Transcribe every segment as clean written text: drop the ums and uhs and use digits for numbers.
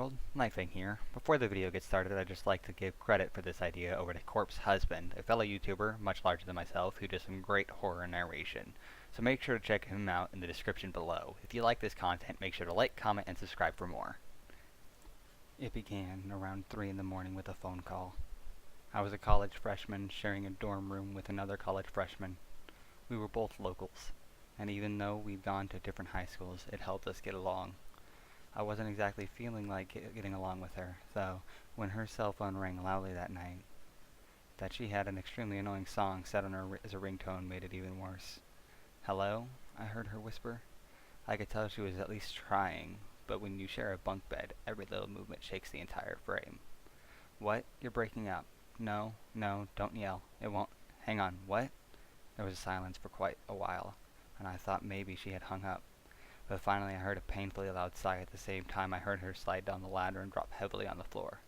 world, Knifing here. Before the video gets started, I'd just like to give credit for this idea over to Corpse Husband, a fellow YouTuber much larger than myself who does some great horror narration. So make sure to check him out in the description below. If you like this content, make sure to like, comment, and subscribe for more. It began around 3 in the morning with a phone call. I was a college freshman sharing a dorm room with another college freshman. We were both locals, and even though we'd gone to different high schools, it helped us get along. I wasn't exactly feeling like getting along with her, though, when her cell phone rang loudly that night. That she had an extremely annoying song set on her as a ringtone made it even worse. "Hello?" I heard her whisper. I could tell she was at least trying, but when you share a bunk bed, every little movement shakes the entire frame. "What? You're breaking up." "No, no, don't yell. It won't. Hang on, what?" There was a silence for quite a while, and I thought maybe she had hung up. But finally I heard a painfully loud sigh at the same time I heard her slide down the ladder and drop heavily on the floor.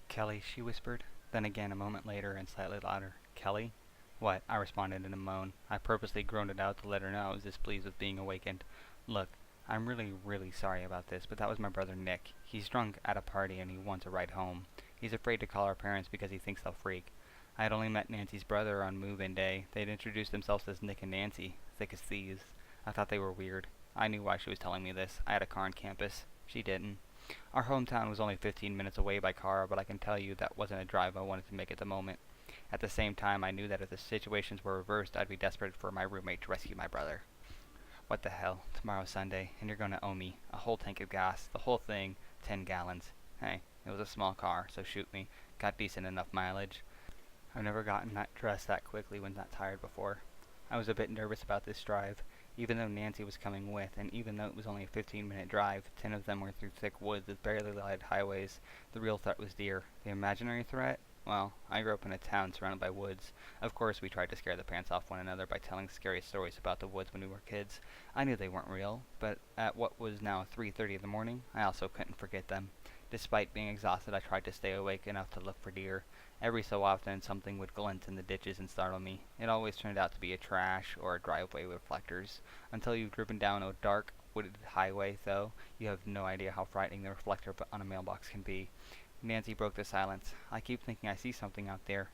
"Kelly," she whispered. Then again a moment later and slightly louder. "Kelly?" "What?" I responded in a moan. I purposely groaned it out to let her know I was displeased with being awakened. "Look, I'm really sorry about this, but that was my brother Nick. He's drunk at a party and he wants a ride home. He's afraid to call our parents because he thinks they'll freak. I had only met Nancy's brother on move-in day. They'd introduced themselves as Nick and Nancy, thick as thieves. I thought they were weird. I knew why she was telling me this. I had a car on campus. She didn't. Our hometown was only 15 minutes away by car, but I can tell you that wasn't a drive I wanted to make at the moment. At the same time, I knew that if the situations were reversed, I'd be desperate for my roommate to rescue my brother. What the hell? Tomorrow's Sunday, and you're gonna owe me a whole tank of gas, the whole thing, 10 gallons. Hey, it was a small car, so shoot me. Got decent enough mileage. I've never gotten that dressed that quickly when that tired before. I was a bit nervous about this drive. Even though Nancy was coming with, and even though it was only a 15-minute drive, 10 of them were through thick woods with barely lighted highways, the real threat was deer. The imaginary threat? Well, I grew up in a town surrounded by woods. Of course we tried to scare the pants off one another by telling scary stories about the woods when we were kids. I knew they weren't real, but at what was now 3:30 in the morning, I also couldn't forget them. Despite being exhausted, I tried to stay awake enough to look for deer. Every so often, something would glint in the ditches and startle me. It always turned out to be a trash or a driveway reflectors. Until you've driven down a dark, wooded highway, though, you have no idea how frightening the reflector on a mailbox can be. Nancy broke the silence. "I keep thinking I see something out there."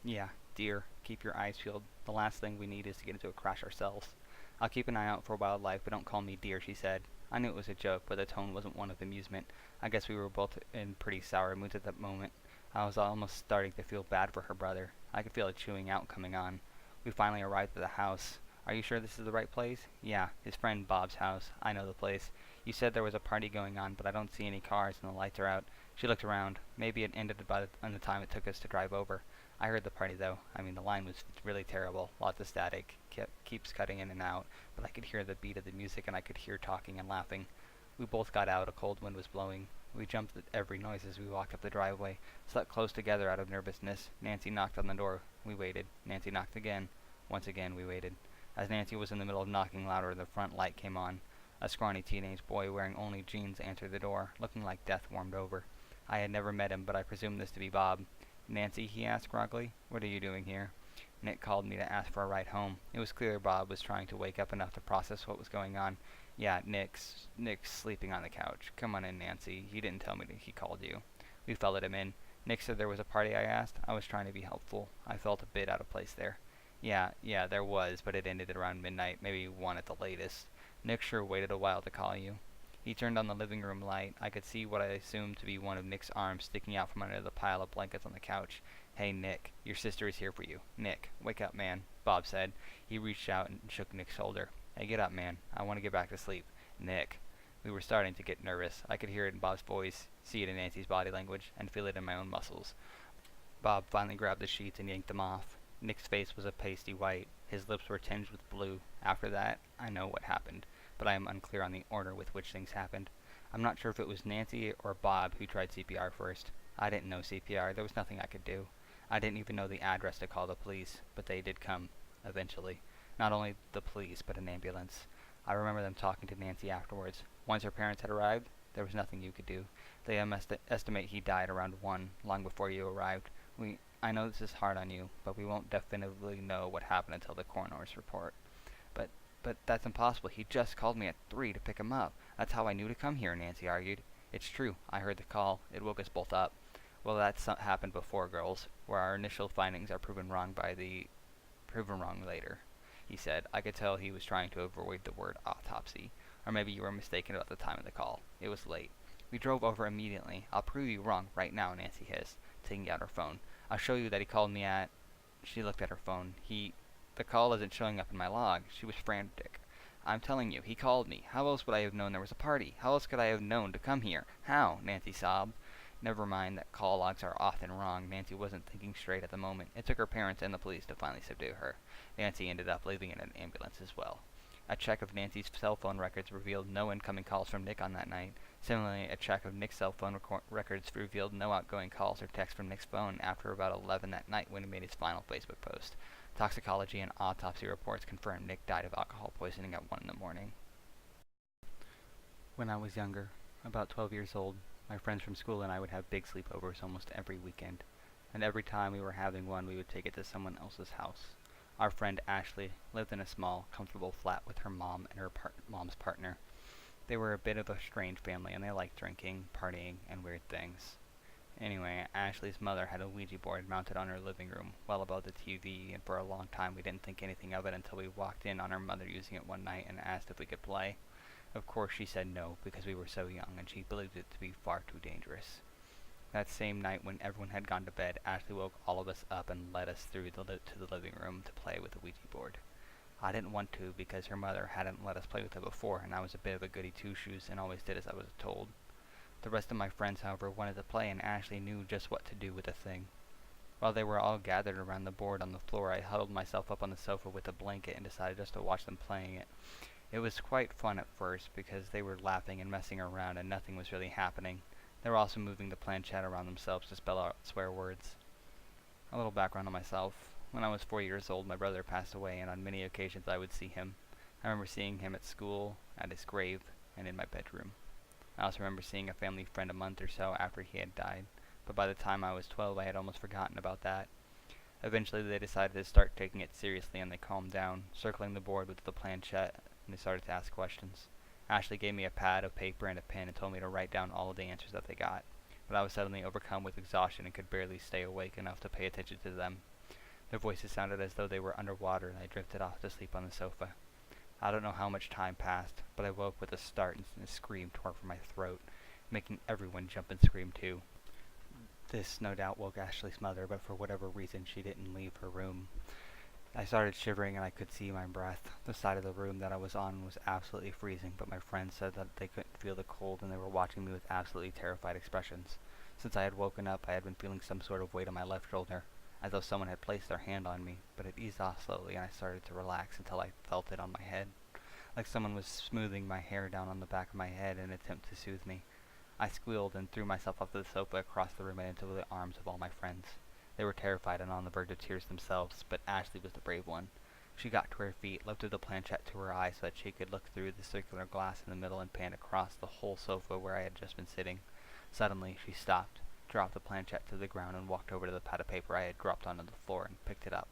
"Yeah, deer. Keep your eyes peeled. The last thing we need is to get into a crash ourselves." "I'll keep an eye out for wildlife, but don't call me deer," she said. I knew it was a joke, but the tone wasn't one of amusement. I guess we were both in pretty sour moods at that moment. I was almost starting to feel bad for her brother. I could feel a chewing out coming on. We finally arrived at the house. "Are you sure this is the right place?" "Yeah, his friend Bob's house. I know the place. You said there was a party going on, but I don't see any cars and the lights are out." She looked around. Maybe it ended by the time it took us to drive over. I heard the party though. I mean, the line was really terrible. Lots of static. Keeps cutting in and out, but I could hear the beat of the music and I could hear talking and laughing. We both got out. A cold wind was blowing. We jumped at every noise as we walked up the driveway, slept close together out of nervousness. Nancy knocked on the door. We waited. Nancy knocked again. Once again we waited. As Nancy was in the middle of knocking louder, the front light came on. A scrawny teenage boy wearing only jeans answered the door, looking like death warmed over. I had never met him, but I presumed this to be Bob. "Nancy," he asked groggily, "what are you doing here?" Nick called me to ask for a ride home. It was clear Bob was trying to wake up enough to process what was going on. "Yeah, Nick's sleeping on the couch. Come on in, Nancy. He didn't tell me that he called you." We followed him in. "Nick said there was a party," I asked. I was trying to be helpful. I felt a bit out of place there. Yeah, there was, but it ended at around midnight, maybe 1 at the latest. "Nick sure waited a while to call you." He turned on the living room light. I could see what I assumed to be one of Nick's arms sticking out from under the pile of blankets on the couch. "Hey, Nick, your sister is here for you." "Nick, wake up, man," Bob said. He reached out and shook Nick's shoulder. "Hey, get up, man. I want to get back to sleep." "Nick." We were starting to get nervous. I could hear it in Bob's voice, see it in Nancy's body language, and feel it in my own muscles. Bob finally grabbed the sheets and yanked them off. Nick's face was a pasty white. His lips were tinged with blue. After that, I know what happened, but I am unclear on the order with which things happened. I'm not sure if it was Nancy or Bob who tried CPR first. I didn't know CPR. There was nothing I could do. I didn't even know the address to call the police, but they did come, eventually. Not only the police, but an ambulance. I remember them talking to Nancy afterwards. Once her parents had arrived, there was nothing you could do. They estimate he died around 1, long before you arrived. I know this is hard on you, but we won't definitively know what happened until the coroner's report. But that's impossible. He just called me at 3 to pick him up. That's how I knew to come here," Nancy argued. It's true. I heard the call. It woke us both up. Well, that's happened before, girls, where our initial findings are proven wrong later. He said. I could tell he was trying to avoid the word autopsy. Or maybe you were mistaken about the time of the call. It was late. We drove over immediately. I'll prove you wrong right now, Nancy hissed, taking out her phone. I'll show you that he called me at... She looked at her phone. The call isn't showing up in my log. She was frantic. I'm telling you, he called me. How else would I have known there was a party? How else could I have known to come here? How? Nancy sobbed. Never mind that call logs are often wrong. Nancy wasn't thinking straight at the moment. It took her parents and the police to finally subdue her. Nancy ended up leaving in an ambulance as well. A check of Nancy's cell phone records revealed no incoming calls from Nick on that night. Similarly, a check of Nick's cell phone records revealed no outgoing calls or texts from Nick's phone after about 11 that night when he made his final Facebook post. Toxicology and autopsy reports confirmed Nick died of alcohol poisoning at 1 in the morning. When I was younger, about 12 years old, my friends from school and I would have big sleepovers almost every weekend, and every time we were having one we would take it to someone else's house. Our friend Ashley lived in a small, comfortable flat with her mom and her mom's partner. They were a bit of a strange family and they liked drinking, partying, and weird things. Anyway, Ashley's mother had a Ouija board mounted on her living room, well above the TV, and for a long time we didn't think anything of it until we walked in on our mother using it one night and asked if we could play. Of course she said no, because we were so young and she believed it to be far too dangerous. That same night when everyone had gone to bed, Ashley woke all of us up and led us through to the living room to play with the Ouija board. I didn't want to because her mother hadn't let us play with it before, and I was a bit of a goody two-shoes and always did as I was told. The rest of my friends, however, wanted to play, and Ashley knew just what to do with the thing. While they were all gathered around the board on the floor, I huddled myself up on the sofa with a blanket and decided just to watch them playing it. It was quite fun at first because they were laughing and messing around and nothing was really happening. They were also moving the planchette around themselves to spell out swear words. A little background on myself. When I was 4 years old, my brother passed away, and on many occasions I would see him. I remember seeing him at school, at his grave, and in my bedroom. I also remember seeing a family friend a month or so after he had died, but by the time I was 12 I had almost forgotten about that. Eventually they decided to start taking it seriously and they calmed down, circling the board with the planchette, and they started to ask questions. Ashley gave me a pad of paper and a pen and told me to write down all of the answers that they got, but I was suddenly overcome with exhaustion and could barely stay awake enough to pay attention to them. Their voices sounded as though they were underwater and I drifted off to sleep on the sofa. I don't know how much time passed, but I woke with a start and a scream tore from my throat, making everyone jump and scream too. This no doubt woke Ashley's mother, but for whatever reason she didn't leave her room. I started shivering and I could see my breath. The side of the room that I was on was absolutely freezing, but my friends said that they couldn't feel the cold and they were watching me with absolutely terrified expressions. Since I had woken up, I had been feeling some sort of weight on my left shoulder, as though someone had placed their hand on me, but it eased off slowly and I started to relax until I felt it on my head, like someone was smoothing my hair down on the back of my head in an attempt to soothe me. I squealed and threw myself off the sofa across the room and into the arms of all my friends. They were terrified and on the verge of tears themselves, but Ashley was the brave one. She got to her feet, lifted the planchette to her eyes so that she could look through the circular glass in the middle and pan across the whole sofa where I had just been sitting. Suddenly, she stopped, dropped the planchette to the ground and walked over to the pad of paper I had dropped onto the floor and picked it up.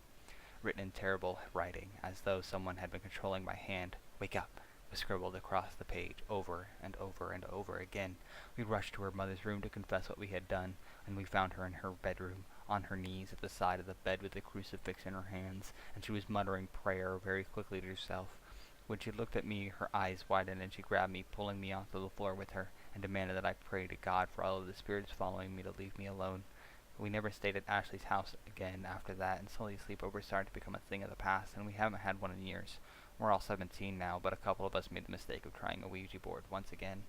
Written in terrible writing, as though someone had been controlling my hand, "Wake up," was scribbled across the page over and over and over again. We rushed to her mother's room to confess what we had done, and we found her in her bedroom, on her knees at the side of the bed with a crucifix in her hands, and she was muttering prayer very quickly to herself. When she looked at me, her eyes widened and she grabbed me, pulling me onto the floor with her, and demanded that I pray to God for all of the spirits following me to leave me alone. We never stayed at Ashley's house again after that, and slowly sleepovers started to become a thing of the past, and we haven't had one in years. We're all 17 now, but a couple of us made the mistake of trying a Ouija board once again.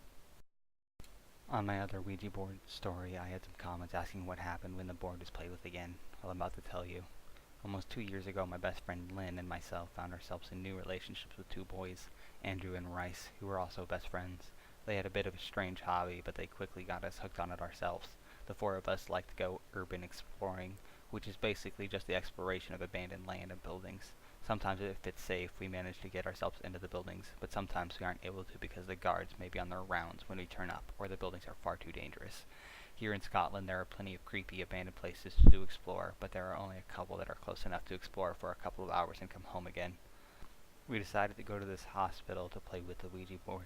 On my other Ouija board story, I had some comments asking what happened when the board was played with again. Well, I'm about to tell you. Almost 2 years ago, my best friend Lynn and myself found ourselves in new relationships with two boys, Andrew and Rice, who were also best friends. They had a bit of a strange hobby, but they quickly got us hooked on it ourselves. The four of us liked to go urban exploring, which is basically just the exploration of abandoned land and buildings. Sometimes if it's safe, we manage to get ourselves into the buildings, but sometimes we aren't able to because the guards may be on their rounds when we turn up, or the buildings are far too dangerous. Here in Scotland there are plenty of creepy abandoned places to explore, but there are only a couple that are close enough to explore for a couple of hours and come home again. We decided to go to this hospital to play with the Ouija board.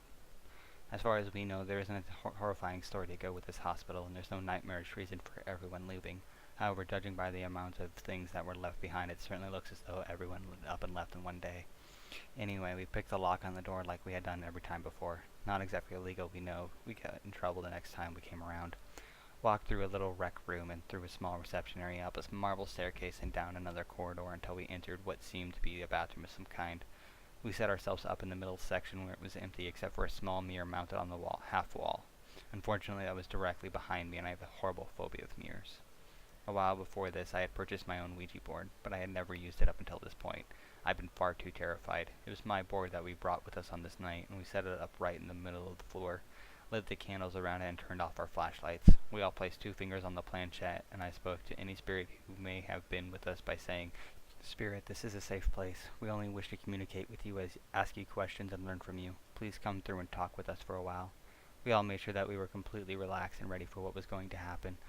As far as we know, there isn't a horrifying story to go with this hospital, and there's no nightmarish reason for everyone leaving. However, judging by the amount of things that were left behind, it certainly looks as though everyone up and left in one day. Anyway, we picked the lock on the door like we had done every time before. Not exactly illegal, we know. We got in trouble the next time we came around. Walked through a little rec room and through a small reception area, up a marble staircase and down another corridor until we entered what seemed to be a bathroom of some kind. We set ourselves up in the middle section where it was empty except for a small mirror mounted on the wall, half wall. Unfortunately, that was directly behind me, and I have a horrible phobia of mirrors. A while before this, I had purchased my own Ouija board, but I had never used it up until this point. I'd been far too terrified. It was my board that we brought with us on this night, and we set it up right in the middle of the floor, lit the candles around it, and turned off our flashlights. We all placed 2 fingers on the planchette, and I spoke to any spirit who may have been with us by saying, "Spirit, this is a safe place. We only wish to communicate with you, ask you questions, and learn from you. Please come through and talk with us for a while." We all made sure that we were completely relaxed and ready for what was going to happen.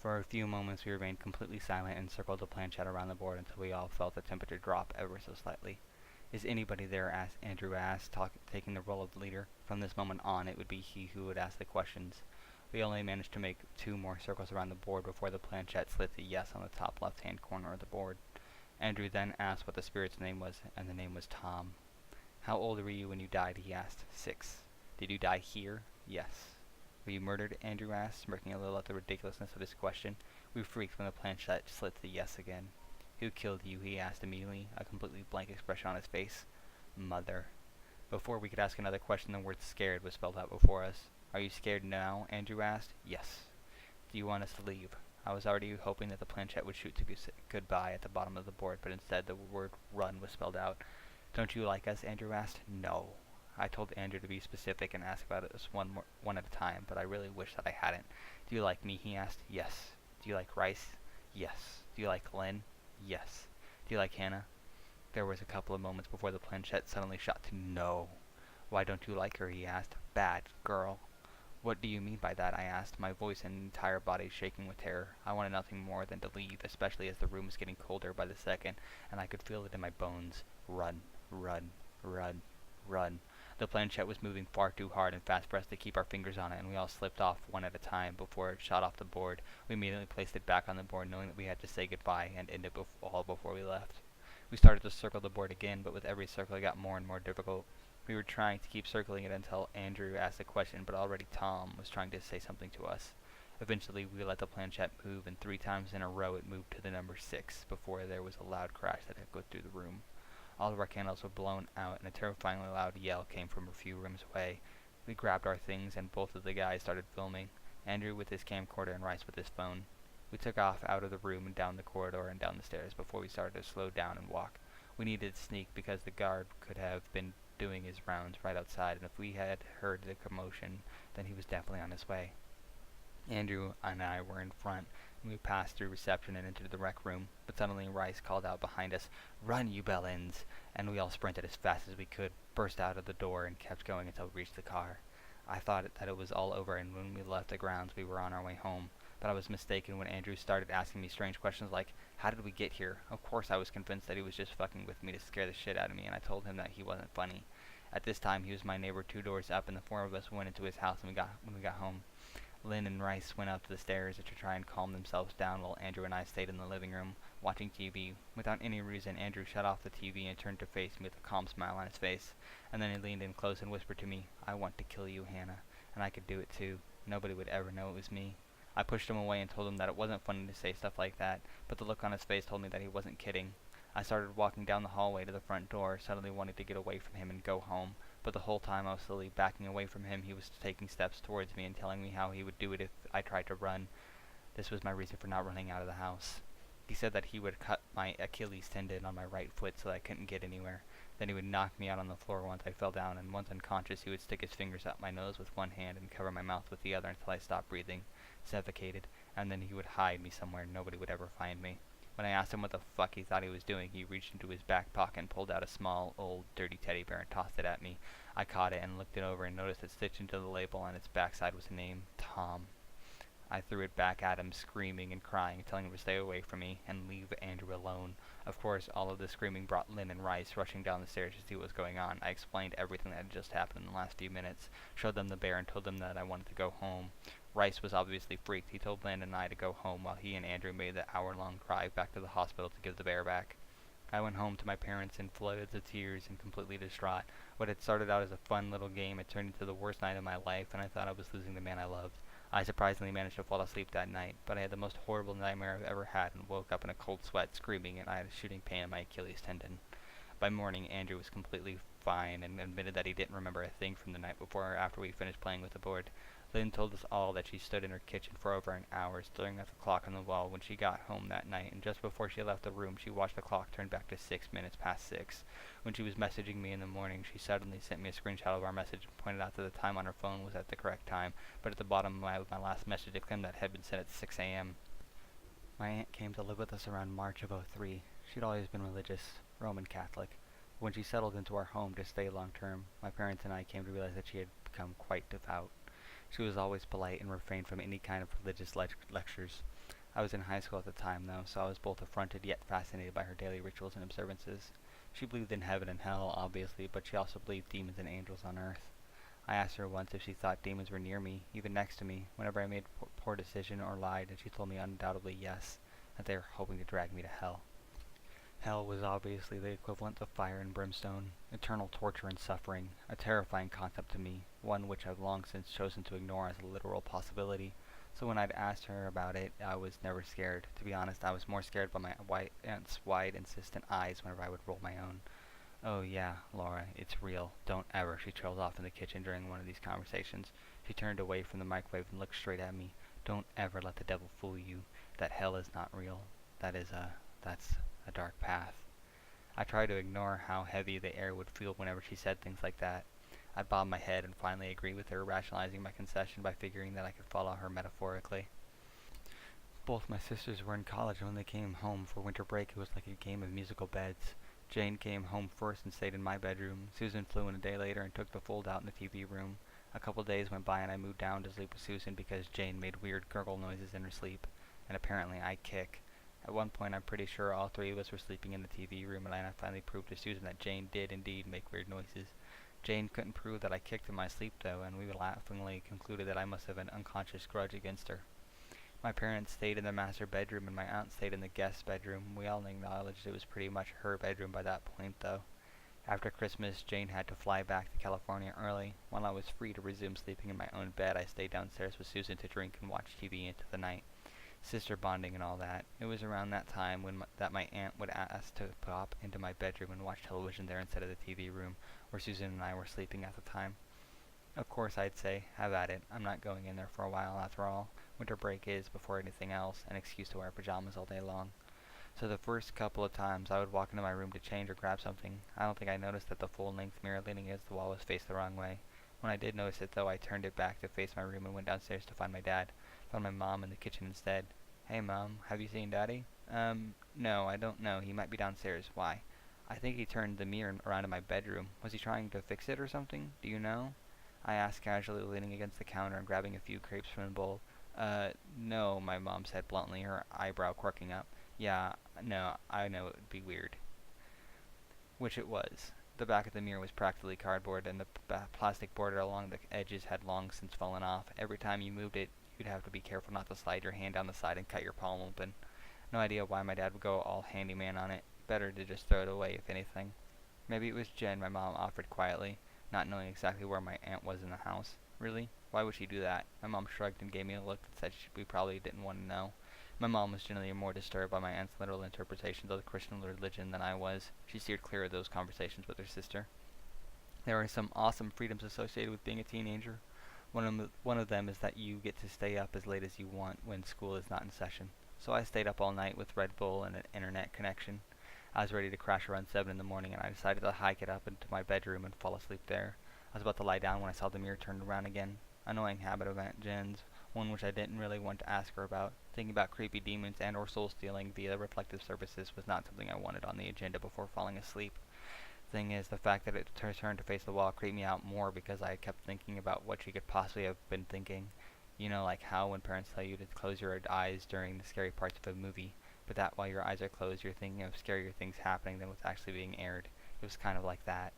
For a few moments we remained completely silent and circled the planchette around the board until we all felt the temperature drop ever so slightly. "Is anybody there?" Andrew asked, taking the role of the leader. From this moment on, it would be he who would ask the questions. We only managed to make 2 more circles around the board before the planchette slid to yes on the top left-hand corner of the board. Andrew then asked what the spirit's name was, and the name was Tom. "How old were you when you died?" he asked. 6. "Did you die here?" "Yes." "Were you murdered?" Andrew asked, smirking a little at the ridiculousness of his question. We freaked when the planchette slid to yes again. "Who killed you?" he asked immediately, a completely blank expression on his face. "Mother." Before we could ask another question, the word scared was spelled out before us. "Are you scared now?" Andrew asked. "Yes." "Do you want us to leave?" I was already hoping that the planchette would shoot to goodbye at the bottom of the board, but instead the word run was spelled out. "Don't you like us?" Andrew asked. "No." I told Andrew to be specific and ask about us one at a time, but I really wish that I hadn't. "Do you like me?" he asked. "Yes." "Do you like Rice?" "Yes." "Do you like Lynn?" "Yes." "Do you like Hannah?" There was a couple of moments before the planchette suddenly shot to no. "Why don't you like her?" he asked. "Bad girl." "What do you mean by that?" I asked, my voice and entire body shaking with terror. I wanted nothing more than to leave, especially as the room was getting colder by the second, and I could feel it in my bones. Run, run, run, run. The planchette was moving far too hard and fast for us to keep our fingers on it, and we all slipped off one at a time before it shot off the board. We immediately placed it back on the board, knowing that we had to say goodbye and end it all before we left. We started to circle the board again, but with every circle it got more and more difficult. We were trying to keep circling it until Andrew asked a question, but already Tom was trying to say something to us. Eventually, we let the planchette move, and 3 times in a row it moved to the number 6 before there was a loud crash that echoed through the room. All of our candles were blown out, and a terrifyingly loud yell came from a few rooms away. We grabbed our things, and both of the guys started filming, Andrew with his camcorder and Rice with his phone. We took off out of the room and down the corridor and down the stairs before we started to slow down and walk. We needed to sneak because the guard could have been doing his rounds right outside, and if we had heard the commotion, then he was definitely on his way. Andrew and I were in front, and we passed through reception and entered the rec room, but suddenly Rice called out behind us, "Run, you bellends!" And we all sprinted as fast as we could, burst out of the door, and kept going until we reached the car. I thought that it was all over, and when we left the grounds we were on our way home, but I was mistaken when Andrew started asking me strange questions like, "How did we get here?" Of course I was convinced that he was just fucking with me to scare the shit out of me, and I told him that he wasn't funny. At this time he was my neighbor 2 doors up, and the 4 of us went into his house when we got home. Lynn and Rice went up the stairs to try and calm themselves down while Andrew and I stayed in the living room, watching TV. Without any reason, Andrew shut off the TV and turned to face me with a calm smile on his face, and then he leaned in close and whispered to me, "I want to kill you, Hannah, and I could do it too. Nobody would ever know it was me." I pushed him away and told him that it wasn't funny to say stuff like that, but the look on his face told me that he wasn't kidding. I started walking down the hallway to the front door, suddenly wanting to get away from him and go home, but the whole time I was slowly backing away from him, he was taking steps towards me and telling me how he would do it if I tried to run. This was my reason for not running out of the house. He said that he would cut my Achilles tendon on my right foot so that I couldn't get anywhere. Then he would knock me out on the floor once I fell down, and once unconscious he would stick his fingers up my nose with one hand and cover my mouth with the other until I stopped breathing, suffocated, and then he would hide me somewhere and nobody would ever find me. When I asked him what the fuck he thought he was doing, he reached into his back pocket and pulled out a small, old, dirty teddy bear and tossed it at me. I caught it and looked it over and noticed that stitched into the label on its backside was the name Tom. I threw it back at him, screaming and crying, telling him to stay away from me and leave Andrew alone. Of course, all of this screaming brought Lynn and Rice rushing down the stairs to see what was going on. I explained everything that had just happened in the last few minutes, showed them the bear, and told them that I wanted to go home. Rice was obviously freaked. He told Lynn and I to go home while he and Andrew made the hour-long drive back to the hospital to give the bear back. I went home to my parents in floods of tears and completely distraught. What had started out as a fun little game had turned into the worst night of my life, and I thought I was losing the man I loved. I surprisingly managed to fall asleep that night, but I had the most horrible nightmare I've ever had and woke up in a cold sweat, screaming, and I had a shooting pain in my Achilles tendon. By morning, Andrew was completely fine and admitted that he didn't remember a thing from the night before or after we finished playing with the board. Lynn told us all that she stood in her kitchen for over an hour, staring at the clock on the wall when she got home that night, and just before she left the room, she watched the clock turn back to 6 minutes past 6. When she was messaging me in the morning, she suddenly sent me a screenshot of our message and pointed out that the time on her phone was at the correct time, but at the bottom of my last message it claimed that it had been sent at 6 a.m. My aunt came to live with us around March of '03. She'd always been religious, Roman Catholic. When she settled into our home to stay long term, my parents and I came to realize that she had become quite devout. She was always polite and refrained from any kind of religious lectures. I was in high school at the time, though, so I was both affronted yet fascinated by her daily rituals and observances. She believed in heaven and hell, obviously, but she also believed demons and angels on earth. I asked her once if she thought demons were near me, even next to me, whenever I made a poor decision or lied, and she told me undoubtedly yes, that they were hoping to drag me to hell. Hell was obviously the equivalent of fire and brimstone, eternal torture and suffering, a terrifying concept to me, one which I've long since chosen to ignore as a literal possibility. So when I'd asked her about it, I was never scared. To be honest, I was more scared by my aunt's wide, insistent eyes whenever I would roll my own. "Oh yeah, Laura, it's real. Don't ever," she trailed off in the kitchen during one of these conversations. She turned away from the microwave and looked straight at me. "Don't ever let the devil fool you. That hell is not real. That's a dark path." I tried to ignore how heavy the air would feel whenever she said things like that. I bobbed my head and finally agreed with her, rationalizing my concession by figuring that I could follow her metaphorically. Both my sisters were in college, and when they came home for winter break, it was like a game of musical beds. Jane came home first and stayed in my bedroom. Susan flew in a day later and took the fold-out in the TV room. A couple days went by and I moved down to sleep with Susan because Jane made weird gurgle noises in her sleep, and apparently I kick. At one point, I'm pretty sure all three of us were sleeping in the TV room, and I finally proved to Susan that Jane did indeed make weird noises. Jane couldn't prove that I kicked in my sleep, though, and we laughingly concluded that I must have an unconscious grudge against her. My parents stayed in the master bedroom, and my aunt stayed in the guest bedroom. We all acknowledged it was pretty much her bedroom by that point, though. After Christmas, Jane had to fly back to California early. While I was free to resume sleeping in my own bed, I stayed downstairs with Susan to drink and watch TV into the night. Sister bonding and all that. It was around that time that my aunt would ask to pop into my bedroom and watch television there instead of the TV room, where Susan and I were sleeping at the time. Of course, I'd say, have at it. I'm not going in there for a while after all. Winter break is, before anything else, an excuse to wear pajamas all day long. So the first couple of times I would walk into my room to change or grab something, I don't think I noticed that the full-length mirror leaning against the wall was faced the wrong way. When I did notice it, though, I turned it back to face my room and went downstairs to find my dad. Found my mom in the kitchen instead. "Hey, Mom, have you seen Daddy?" No, I don't know. He might be downstairs. Why?" "I think he turned the mirror around in my bedroom. Was he trying to fix it or something? Do you know?" I asked casually, leaning against the counter and grabbing a few crepes from the bowl. No," my mom said bluntly, her eyebrow quirking up. "Yeah, no, I know it would be weird." Which it was. The back of the mirror was practically cardboard, and the plastic border along the edges had long since fallen off. Every time you moved it, you'd have to be careful not to slide your hand down the side and cut your palm open. No idea why my dad would go all handyman on it. Better to just throw it away, if anything. "Maybe it was Jen," my mom offered quietly, not knowing exactly where my aunt was in the house. "Really? Why would she do that?" My mom shrugged and gave me a look that said we probably didn't want to know. My mom was generally more disturbed by my aunt's literal interpretations of the Christian religion than I was. She steered clear of those conversations with her sister. There are some awesome freedoms associated with being a teenager. One of them is that you get to stay up as late as you want when school is not in session. So I stayed up all night with Red Bull and an internet connection. I was ready to crash around 7 in the morning, and I decided to hike it up into my bedroom and fall asleep there. I was about to lie down when I saw the mirror turned around again. Annoying habit of Aunt Jen's, one which I didn't really want to ask her about. Thinking about creepy demons and or soul stealing via reflective surfaces was not something I wanted on the agenda before falling asleep. Thing is, the fact that it turned to face the wall creeped me out more because I kept thinking about what she could possibly have been thinking. You know, like how when parents tell you to close your eyes during the scary parts of a movie, but that while your eyes are closed, you're thinking of scarier things happening than what's actually being aired. It was kind of like that.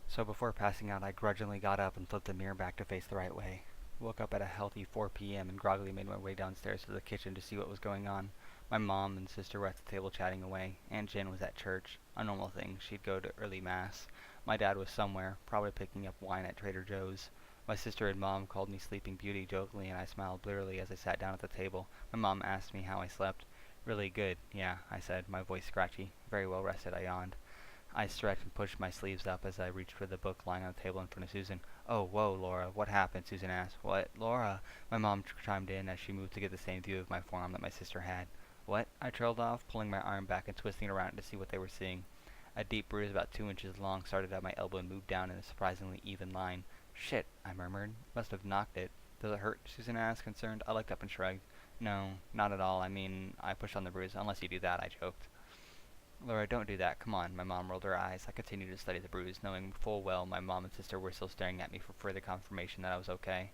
So before passing out, I grudgingly got up and flipped the mirror back to face the right way. Woke up at a healthy 4 p.m. and groggily made my way downstairs to the kitchen to see what was going on. My mom and sister were at the table chatting away. Aunt Jen was at church, a normal thing. She'd go to early mass. My dad was somewhere, probably picking up wine at Trader Joe's. My sister and mom called me Sleeping Beauty jokingly, and I smiled blearily as I sat down at the table. My mom asked me how I slept. Really good, yeah, I said, my voice scratchy. Very well rested, I yawned. I stretched and pushed my sleeves up as I reached for the book lying on the table in front of Susan. "Oh, whoa, Laura, what happened?" Susan asked. "What, Laura?" My mom chimed in as she moved to get the same view of my forearm that my sister had. "What?" I trailed off, pulling my arm back and twisting it around to see what they were seeing. A deep bruise about 2 inches long started at my elbow and moved down in a surprisingly even line. "Shit," I murmured. "Must have knocked it." "Does it hurt?" Susan asked, concerned. I looked up and shrugged. "No, not at all. I mean, I pushed on the bruise. Unless you do that," I joked. "Laura, don't do that. Come on." My mom rolled her eyes. I continued to study the bruise, knowing full well my mom and sister were still staring at me for further confirmation that I was okay.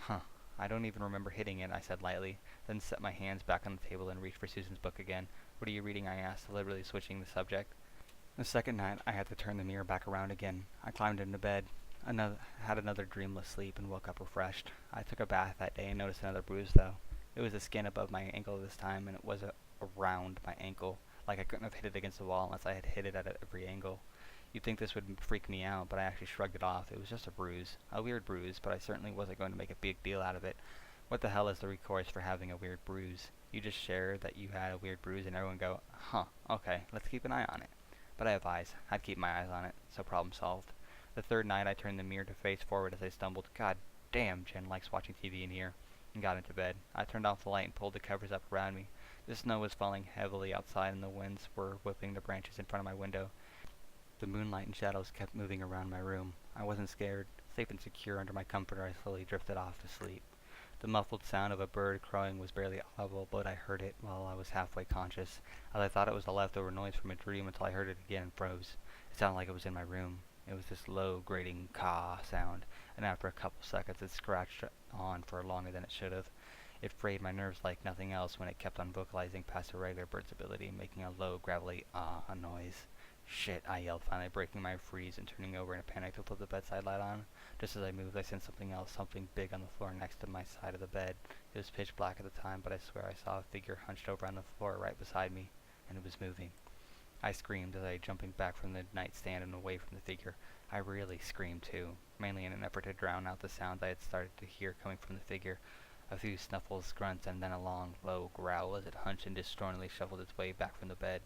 "Huh. I don't even remember hitting it," I said lightly, then set my hands back on the table and reached for Susan's book again. "What are you reading?" I asked, deliberately switching the subject. The second night, I had to turn the mirror back around again. I climbed into bed, had another dreamless sleep, and woke up refreshed. I took a bath that day and noticed another bruise, though. It was the skin above my ankle this time, and it was around my ankle. Like I couldn't have hit it against the wall unless I had hit it at every angle. You'd think this would freak me out, but I actually shrugged it off. It was just a bruise. A weird bruise, but I certainly wasn't going to make a big deal out of it. What the hell is the recourse for having a weird bruise? You just share that you had a weird bruise and everyone go, "Huh, okay, let's keep an eye on it." But I have eyes. I'd keep my eyes on it, so problem solved. The third night I turned the mirror to face forward as I stumbled. God damn, Jen likes watching TV in here. And got into bed. I turned off the light and pulled the covers up around me. The snow was falling heavily outside and the winds were whipping the branches in front of my window. The moonlight and shadows kept moving around my room. I wasn't scared. Safe and secure under my comforter, I slowly drifted off to sleep. The muffled sound of a bird crowing was barely audible, but I heard it while I was halfway conscious, as I thought it was a leftover noise from a dream until I heard it again and froze. It sounded like it was in my room. It was this low, grating caw sound, and after a couple seconds it scratched on for longer than it should have. It frayed my nerves like nothing else when it kept on vocalizing past a regular bird's ability, making a low, gravelly noise. "Shit," I yelled, finally breaking my freeze and turning over in a panic to flip the bedside light on. Just as I moved, I sensed something else, something big on the floor next to my side of the bed. It was pitch black at the time, but I swear I saw a figure hunched over on the floor right beside me, and it was moving. I screamed as I jumping back from the nightstand and away from the figure. I really screamed too, mainly in an effort to drown out the sounds I had started to hear coming from the figure. A few snuffles, grunts, and then a long, low growl as it hunched and disjointedly shuffled its way back from the bed.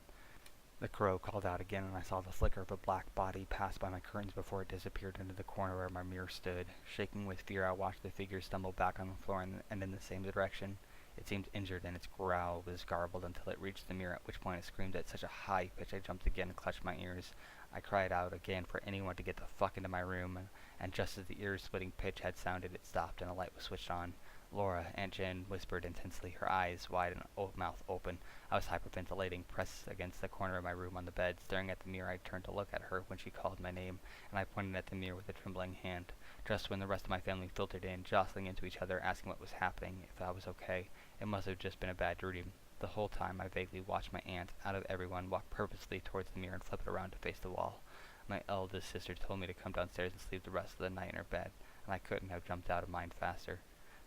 The crow called out again, and I saw the flicker of a black body pass by my curtains before it disappeared into the corner where my mirror stood. Shaking with fear, I watched the figure stumble back on the floor and in the same direction. It seemed injured, and its growl was garbled until it reached the mirror, at which point it screamed at such a high pitch I jumped again and clutched my ears. I cried out again for anyone to get the fuck into my room, and just as the ear-splitting pitch had sounded, it stopped and a light was switched on. "Laura," Aunt Jen whispered intensely, her eyes wide and mouth open. I was hyperventilating, pressed against the corner of my room on the bed. Staring at the mirror, I turned to look at her when she called my name, and I pointed at the mirror with a trembling hand. Just when the rest of my family filtered in, jostling into each other, asking what was happening, if I was okay. It must have just been a bad dream. The whole time, I vaguely watched my aunt, out of everyone, walk purposefully towards the mirror and flip it around to face the wall. My eldest sister told me to come downstairs and sleep the rest of the night in her bed, and I couldn't have jumped out of mine faster.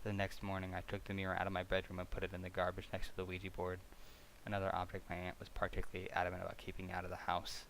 The next morning, I took the mirror out of my bedroom and put it in the garbage next to the Ouija board. Another object my aunt was particularly adamant about keeping out of the house.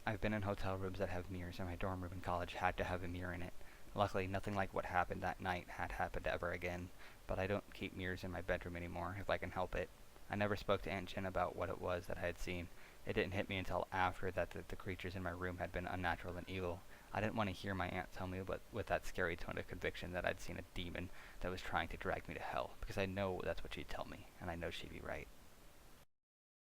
I've been in hotel rooms that have mirrors, and my dorm room in college had to have a mirror in it. Luckily, nothing like what happened that night had happened ever again, but I don't keep mirrors in my bedroom anymore, if I can help it. I never spoke to Aunt Jen about what it was that I had seen. It didn't hit me until after that the creatures in my room had been unnatural and evil. I didn't want to hear my aunt tell me with that scary tone of conviction that I'd seen a demon that was trying to drag me to hell, because I know that's what she'd tell me, and I know she'd be right.